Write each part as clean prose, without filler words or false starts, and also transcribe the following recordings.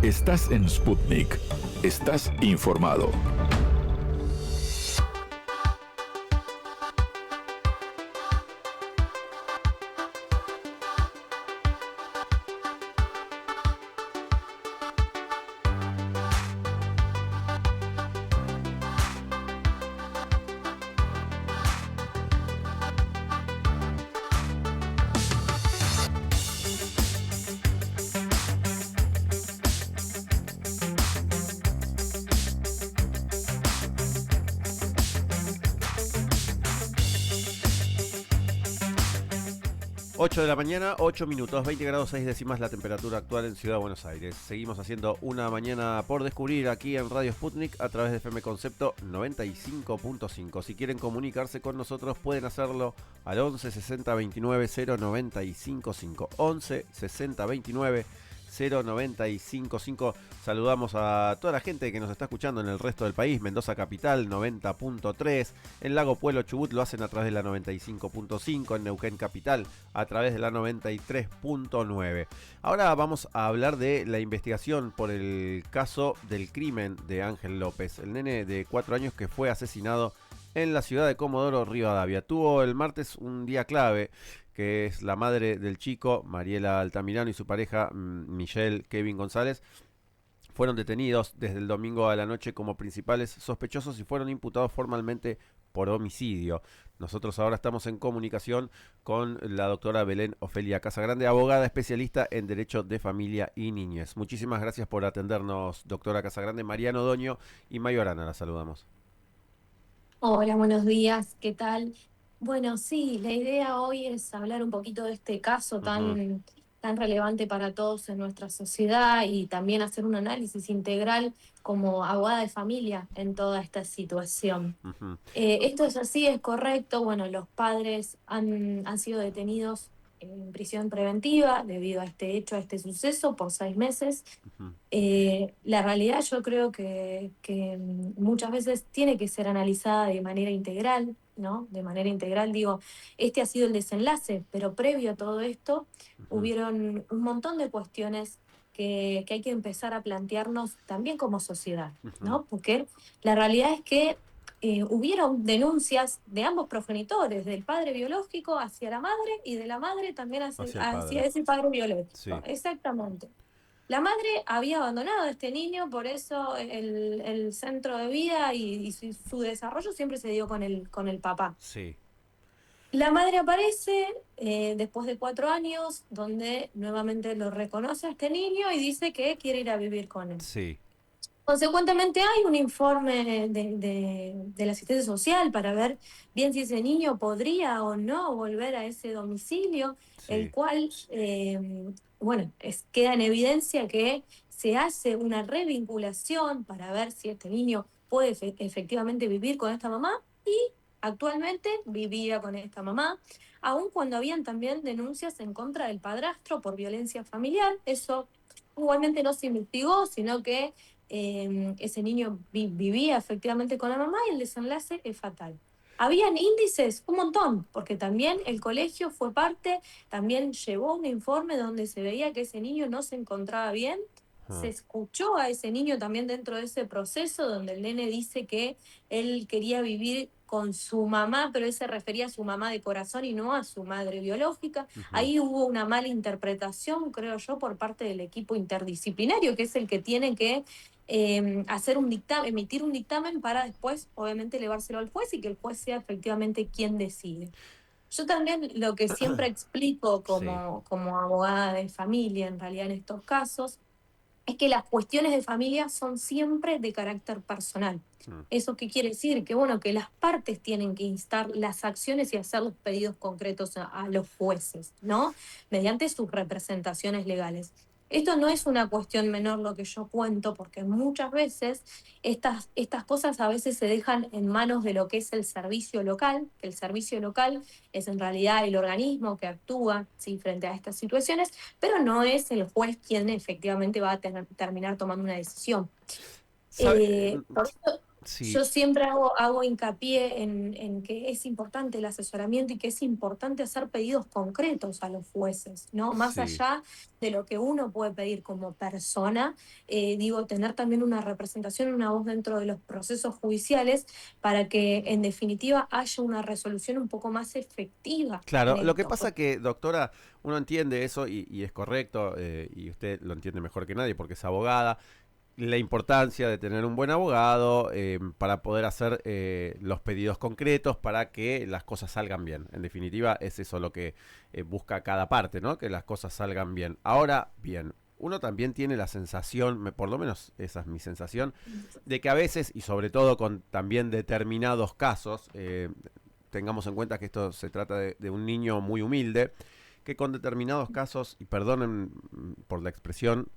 Estás en Sputnik. Estás informado. De la mañana, 8 minutos, 20 grados 6 décimas la temperatura actual en Ciudad de Buenos Aires. Seguimos haciendo una mañana por descubrir aquí en Radio Sputnik a través de FM Concepto 95.5. Si quieren comunicarse con nosotros pueden hacerlo al 11 60 29 0955. 11 60 29 0955. Saludamos a toda la gente que nos está escuchando en el resto del país. Mendoza Capital 90.3, en Lago Pueblo Chubut lo hacen a través de la 95.5, en Neuquén Capital a través de la 93.9. Ahora vamos a hablar de la investigación por el caso del crimen de Ángel López, el nene de 4 años que fue asesinado en la ciudad de Comodoro Rivadavia. Tuvo el martes un día clave, que es la madre del chico, Mariela Altamirano, y su pareja, Michelle Kevin González, fueron detenidos desde el domingo a la noche como principales sospechosos y fueron imputados formalmente por homicidio. Nosotros ahora estamos en comunicación con la doctora Belén Ofelia Casagrande, abogada especialista en Derecho de Familia y Niñez. Muchísimas gracias por atendernos, doctora Casagrande. Mariano Doño y Mayo Arana, la saludamos. Hola, buenos días, ¿qué tal? Bueno, sí, la idea hoy es hablar un poquito de este caso tan relevante para todos en nuestra sociedad y también hacer un análisis integral como abogada de familia en toda esta situación. Esto es así, es correcto. Bueno, los padres han sido detenidos en prisión preventiva debido a este hecho, a este suceso, por 6 meses. La realidad yo creo que muchas veces tiene que ser analizada de manera integral, ¿no? De manera integral, digo, este ha sido el desenlace, pero previo a todo esto hubieron un montón de cuestiones que hay que empezar a plantearnos también como sociedad, ¿no? Porque la realidad es que hubieron denuncias de ambos progenitores, del padre biológico hacia la madre y de la madre también hacia ese padre biológico. Sí. Exactamente. La madre había abandonado a este niño, por eso el centro de vida y su desarrollo siempre se dio con el papá. Sí. La madre aparece después de 4 años, donde nuevamente lo reconoce a este niño y dice que quiere ir a vivir con él. Sí. Consecuentemente hay un informe de la asistencia social para ver bien si ese niño podría o no volver a ese domicilio, sí. El cual, queda en evidencia que se hace una revinculación para ver si este niño puede efectivamente vivir con esta mamá y actualmente vivía con esta mamá, aun cuando habían también denuncias en contra del padrastro por violencia familiar. Eso igualmente no se investigó, sino que ese niño vivía efectivamente con la mamá y el desenlace es fatal. Habían índices, un montón, porque también el colegio fue parte, también llevó un informe donde se veía que ese niño no se encontraba bien. Se escuchó a ese niño también dentro de ese proceso donde el nene dice que él quería vivir con su mamá, pero él se refería a su mamá de corazón y no a su madre biológica. Ahí hubo una mala interpretación, creo yo, por parte del equipo interdisciplinario, que es el que tiene que hacer un dictamen, emitir un dictamen para después, obviamente, elevárselo al juez y que el juez sea efectivamente quien decide. Yo también lo que siempre explico como abogada de familia, en realidad en estos casos, es que las cuestiones de familia son siempre de carácter personal. ¿Eso qué quiere decir? Que que las partes tienen que instar las acciones y hacer los pedidos concretos a los jueces, ¿no? Mediante sus representaciones legales. Esto no es una cuestión menor lo que yo cuento, porque muchas veces estas cosas a veces se dejan en manos de lo que es el servicio local, que el servicio local es en realidad el organismo que actúa, ¿sí?, frente a estas situaciones, pero no es el juez quien efectivamente va a terminar tomando una decisión. Por eso, Sí, Yo siempre hago hincapié en que es importante el asesoramiento y que es importante hacer pedidos concretos a los jueces, ¿no? Más sí. allá de lo que uno puede pedir como persona, digo, tener también una representación, una voz dentro de los procesos judiciales para que en definitiva haya una resolución un poco más efectiva Claro, de lo que esto. pasa que, doctora, uno entiende eso y es correcto, y usted lo entiende mejor que nadie porque es abogada, la importancia de tener un buen abogado para poder hacer los pedidos concretos para que las cosas salgan bien. En definitiva, es eso lo que busca cada parte, ¿no? Que las cosas salgan bien. Ahora, bien, uno también tiene la sensación, por lo menos esa es mi sensación, de que a veces, y sobre todo con también determinados casos, tengamos en cuenta que esto se trata de un niño muy humilde, que con determinados casos, y perdonen por la expresión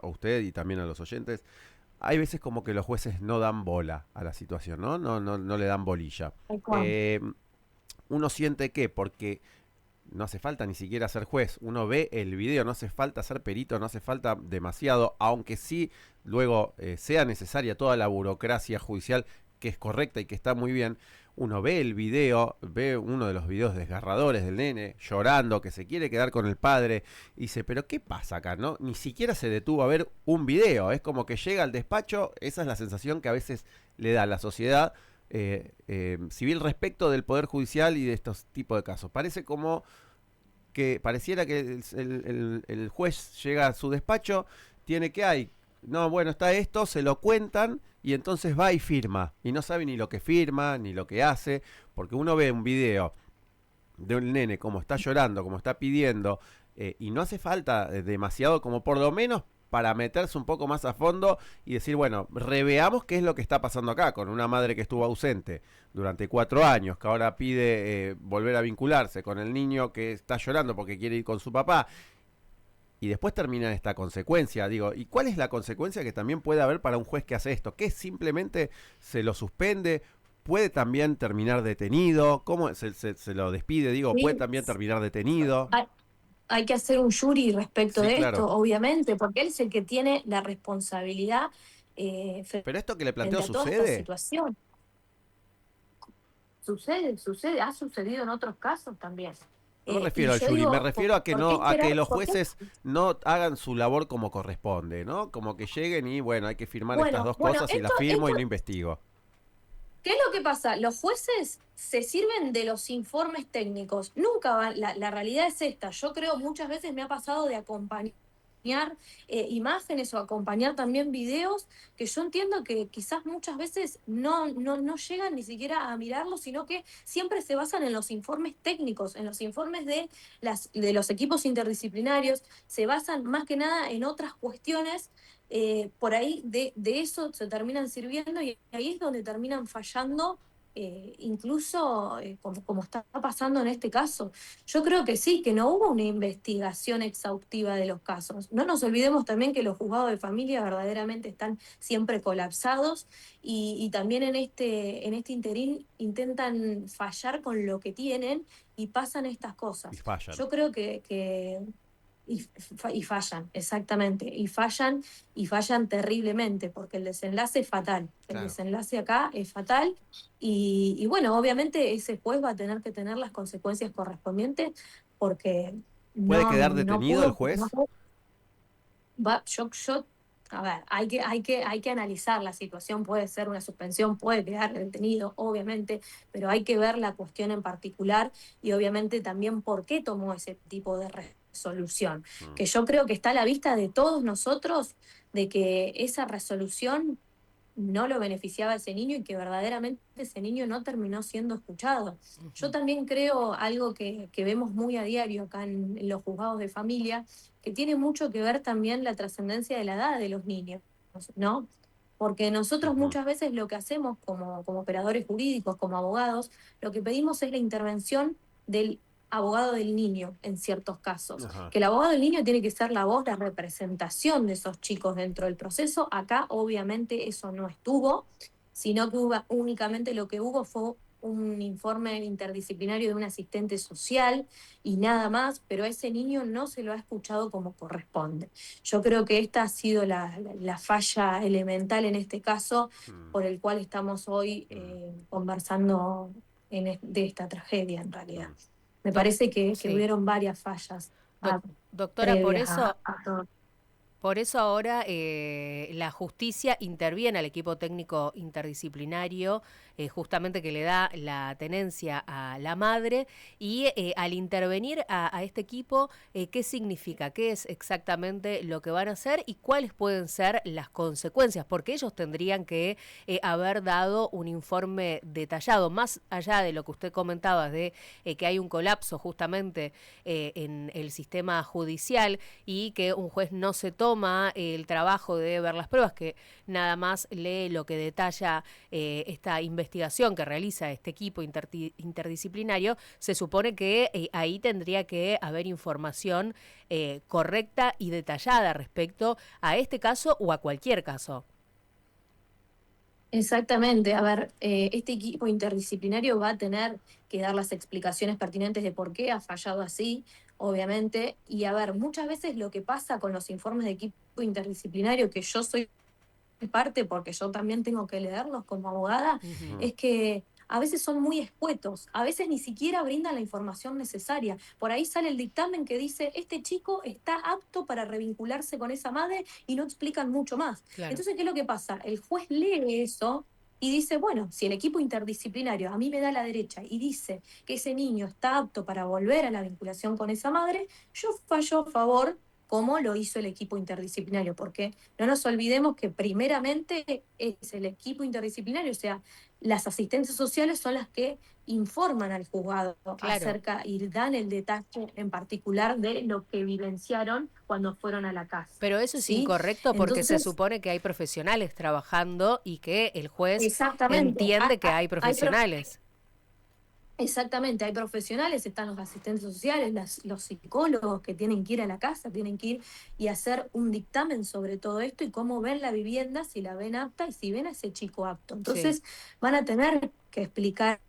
a usted y también a los oyentes, hay veces como que los jueces no dan bola a la situación, ¿no? No le dan bolilla. Tal cual. Eh, Uno siente que porque no hace falta ni siquiera ser juez, uno ve el video, no hace falta ser perito, no hace falta demasiado, aunque sí luego sea necesaria toda la burocracia judicial que es correcta y que está muy bien, uno ve el video, ve uno de los videos desgarradores del nene llorando, que se quiere quedar con el padre, y dice, pero ¿qué pasa acá? ¿No? Ni siquiera se detuvo a ver un video, es como que llega al despacho, esa es la sensación que a veces le da a la sociedad civil respecto del Poder Judicial y de estos tipos de casos. Parece como que pareciera que el juez llega a su despacho, tiene que hay, no, bueno, está esto, se lo cuentan y entonces va y firma. Y no sabe ni lo que firma, ni lo que hace, porque uno ve un video de un nene como está llorando, como está pidiendo, y no hace falta demasiado como por lo menos para meterse un poco más a fondo y decir, bueno, reveamos qué es lo que está pasando acá con una madre que estuvo ausente durante 4 años, que ahora pide volver a vincularse con el niño que está llorando porque quiere ir con su papá. Y después termina esta consecuencia, digo, ¿y cuál es la consecuencia que también puede haber para un juez que hace esto? ¿Que simplemente se lo suspende? ¿Puede también terminar detenido? ¿Cómo se lo despide? Digo, ¿puede Sí, también terminar detenido? hay, hay que hacer un jury respecto Sí, de claro. esto, obviamente, porque él es el que tiene la responsabilidad Pero esto que le planteo frente a toda esta sucede. situación. Sucede, ha sucedido en otros casos también. No me Y refiero al yo jury, me digo, refiero a que ¿por qué no, a que esperar? los ¿Por qué? jueces no hagan su labor como corresponde, ¿no? Como que lleguen y bueno, hay que firmar estas dos Bueno, cosas y las firmo y no investigo. ¿qué es lo que pasa? Los jueces se sirven de los informes técnicos. Nunca van, la realidad es esta. Yo creo muchas veces me ha pasado de acompañar imágenes o acompañar también videos que yo entiendo que quizás muchas veces no llegan ni siquiera a mirarlos, sino que siempre se basan en los informes técnicos, en los informes de los equipos interdisciplinarios, se basan más que nada en otras cuestiones por ahí de eso se terminan sirviendo y ahí es donde terminan fallando, incluso como está pasando en este caso. Yo creo que sí, que no hubo una investigación exhaustiva de los casos. No nos olvidemos también que los juzgados de familia verdaderamente están siempre colapsados y también en este interín intentan fallar con lo que tienen y pasan estas Y cosas. fallan. Yo creo y fallan, exactamente, y fallan terriblemente, porque el desenlace es fatal. El Claro. desenlace acá es fatal y bueno, obviamente ese juez va a tener que tener las consecuencias correspondientes porque ¿Puede quedar no detenido el pudo, juez? yo, a ver, hay que analizar la situación, puede ser una suspensión, puede quedar detenido, obviamente, pero hay que ver la cuestión en particular y obviamente también por qué tomó ese tipo de resolución, Mm. que yo creo que está a la vista de todos nosotros de que esa resolución no lo beneficiaba a ese niño y que verdaderamente ese niño no terminó siendo escuchado. Yo también creo algo que vemos muy a diario acá en los juzgados de familia, que tiene mucho que ver también la trascendencia de la edad de los niños, ¿no? Porque nosotros Ujú. muchas veces lo que hacemos como operadores jurídicos, como abogados, lo que pedimos es la intervención del abogado del niño en ciertos casos. Ajá. Que el abogado del niño tiene que ser la voz, la representación de esos chicos dentro del proceso. Acá obviamente eso no estuvo, sino que únicamente lo que hubo fue un informe interdisciplinario de un asistente social y nada más, pero a ese niño no se lo ha escuchado como corresponde. Yo creo que esta ha sido la falla elemental en este caso Mm, por el cual estamos hoy mm, conversando de esta tragedia en realidad. mm. Me Doc- parece que sí. hubieron varias fallas Doc- doctora, previas a todo. por eso ahora la justicia interviene al equipo técnico interdisciplinario, justamente que le da la tenencia a la madre, y al intervenir a este equipo, ¿qué significa? ¿Qué es exactamente lo que van a hacer y cuáles pueden ser las consecuencias? Porque ellos tendrían que haber dado un informe detallado, más allá de lo que usted comentaba, de que hay un colapso justamente en el sistema judicial y que un juez no se toma el trabajo de ver las pruebas, que nada más lee lo que detalla esta investigación que realiza este equipo interdisciplinario. Se supone que ahí tendría que haber información correcta y detallada respecto a este caso o a cualquier caso. Exactamente, a ver, este equipo interdisciplinario va a tener que dar las explicaciones pertinentes de por qué ha fallado así, obviamente, y a ver, muchas veces lo que pasa con los informes de equipo interdisciplinario, que yo soy parte, porque yo también tengo que leerlos como abogada, Ujú. Mm. es que a veces son muy escuetos, a veces ni siquiera brindan la información necesaria. Por ahí sale el dictamen que dice, este chico está apto para revincularse con esa madre y no explican mucho más. Claro. Entonces, ¿qué es lo que pasa? El juez lee eso y dice, bueno, si el equipo interdisciplinario a mí me da la derecha y dice que ese niño está apto para volver a la vinculación con esa madre, yo fallo a favor como lo hizo el equipo interdisciplinario, porque no nos olvidemos que primeramente es el equipo interdisciplinario, o sea, las asistentes sociales son las que informan al juzgado Claro. acerca y dan el detalle en particular de lo que vivenciaron cuando fueron a la casa, Pero eso es ¿sí? incorrecto porque se Entonces, supone que hay profesionales trabajando y que el juez exactamente, entiende que hay hay, profesionales. exactamente, hay profesionales, están los asistentes sociales, los psicólogos que tienen que ir a la casa, tienen que ir y hacer un dictamen sobre todo esto y cómo ven la vivienda, si la ven apta y si ven a ese chico apto. Sí. Entonces van a tener que explicar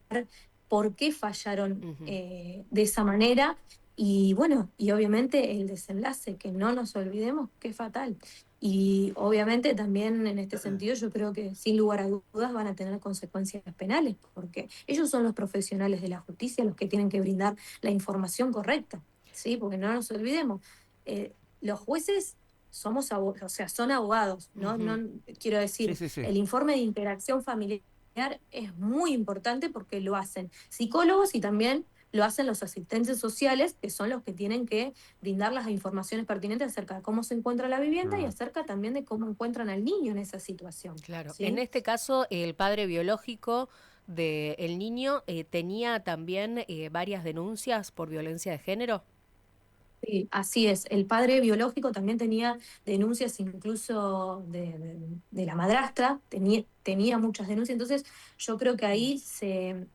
por qué fallaron Ujú. de esa manera y bueno, y obviamente el desenlace, que no nos olvidemos que es fatal. Y obviamente también en este sentido yo creo que sin lugar a dudas van a tener consecuencias penales, porque ellos son los profesionales de la justicia los que tienen que brindar la información correcta, ¿sí? Porque no nos olvidemos, los jueces somos abogados, o sea, son abogados, ¿no? Ujú. Quiero Sí, decir, sí, sí. el informe de interacción familiar es muy importante porque lo hacen psicólogos y también lo hacen los asistentes sociales, que son los que tienen que brindar las informaciones pertinentes acerca de cómo se encuentra la vivienda y Mm. acerca también de cómo encuentran al niño en esa situación, Claro. En ¿sí? este caso, el padre biológico del niño tenía también varias denuncias por violencia de género. Sí, así es. El padre biológico también tenía denuncias incluso de la madrastra, tenía muchas denuncias. Entonces, yo creo que Mm.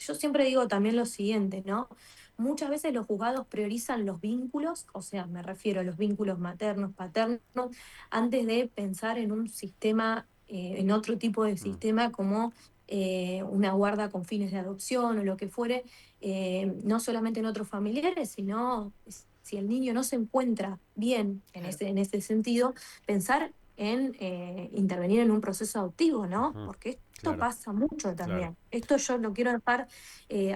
yo siempre digo también lo siguiente, ¿no? Muchas veces los juzgados priorizan los vínculos, o sea, me refiero a los vínculos maternos, paternos, antes de pensar en un sistema, en otro tipo de Mm. sistema como una guarda con fines de adopción o lo que fuere, no solamente en otros familiares, sino si el niño no se encuentra bien Claro. en ese sentido, pensar en intervenir en un proceso adoptivo, ¿no? Ujú. Porque esto Claro, pasa mucho claro. también. Esto yo lo quiero dejar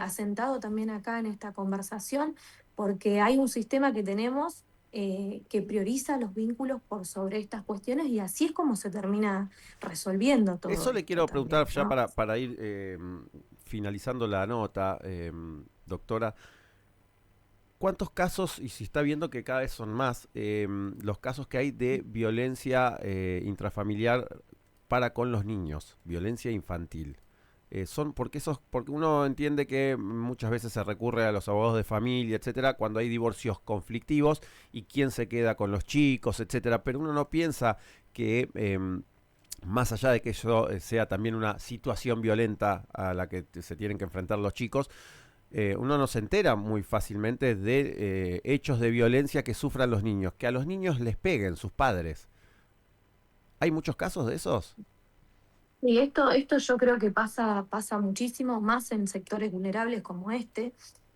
asentado también acá en esta conversación, porque hay un sistema que tenemos que prioriza los vínculos por sobre estas cuestiones y así es como se termina resolviendo todo Eso le esto quiero preguntar también, ya ¿no? para ir finalizando la nota, doctora. ¿Cuántos casos, y si está viendo que cada vez son más, los casos que hay de violencia intrafamiliar para con los niños, violencia infantil? Son porque uno entiende que muchas veces se recurre a los abogados de familia, etcétera, cuando hay divorcios conflictivos y quién se queda con los chicos, etcétera, pero uno no piensa que más allá de que eso sea también una situación violenta a la que se tienen que enfrentar los chicos, uno no se entera muy fácilmente de hechos de violencia que sufran los niños, que a los niños les peguen sus padres. ¿Hay muchos casos de esos? Y esto yo creo que pasa muchísimo, más en sectores vulnerables como este,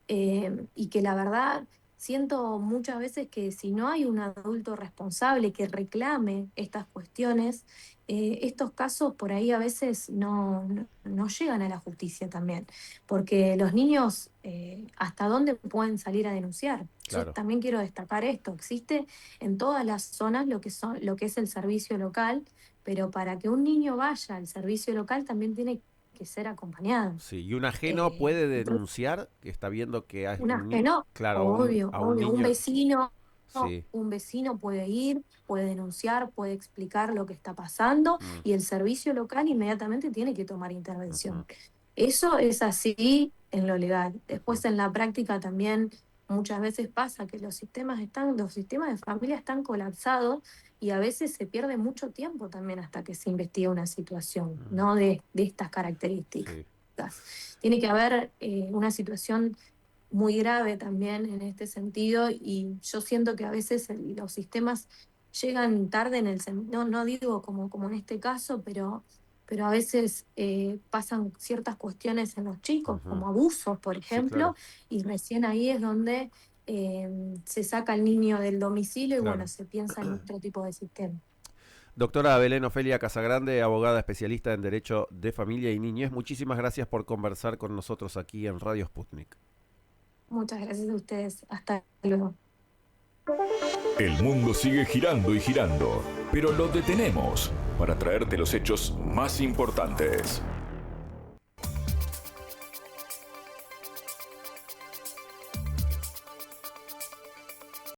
y que la verdad siento muchas veces que si no hay un adulto responsable que reclame estas cuestiones, estos casos por ahí a veces no llegan a la justicia también, porque los niños, ¿hasta dónde pueden salir a denunciar? Yo Claro. también quiero destacar esto, existe en todas las zonas lo que es el servicio local, pero para que un niño vaya al servicio local también tiene que ser acompañado. Sí, y un ajeno puede Entonces, denunciar que está viendo que hay un ajeno, claro, obvio, a un obvio, niño. Sí. un vecino puede ir, puede denunciar, puede explicar lo que está pasando Mm, y el servicio local inmediatamente tiene que tomar ujú, intervención. Eso es así en lo legal. ujú, Después en la práctica también muchas veces pasa que los sistemas de familia están colapsados y a veces se pierde mucho tiempo también hasta que se investiga una situación, mm, ¿no? De estas características. sí. Tiene que haber una situación muy grave también en este sentido y yo siento que a veces los sistemas llegan tarde no digo como en este caso, pero a veces pasan ciertas cuestiones en los chicos, Ujú, como abusos, por sí, ejemplo, claro, y recién ahí es donde eh, se saca al niño del domicilio y bueno, claro. se piensa en otro tipo de sistema. Doctora Belén Ofelia Casagrande, abogada especialista en Derecho de Familia y Niñez, muchísimas gracias por conversar con nosotros aquí en Radio Sputnik. Muchas gracias a ustedes. Hasta luego. El mundo sigue girando y girando, pero lo detenemos para traerte los hechos más importantes.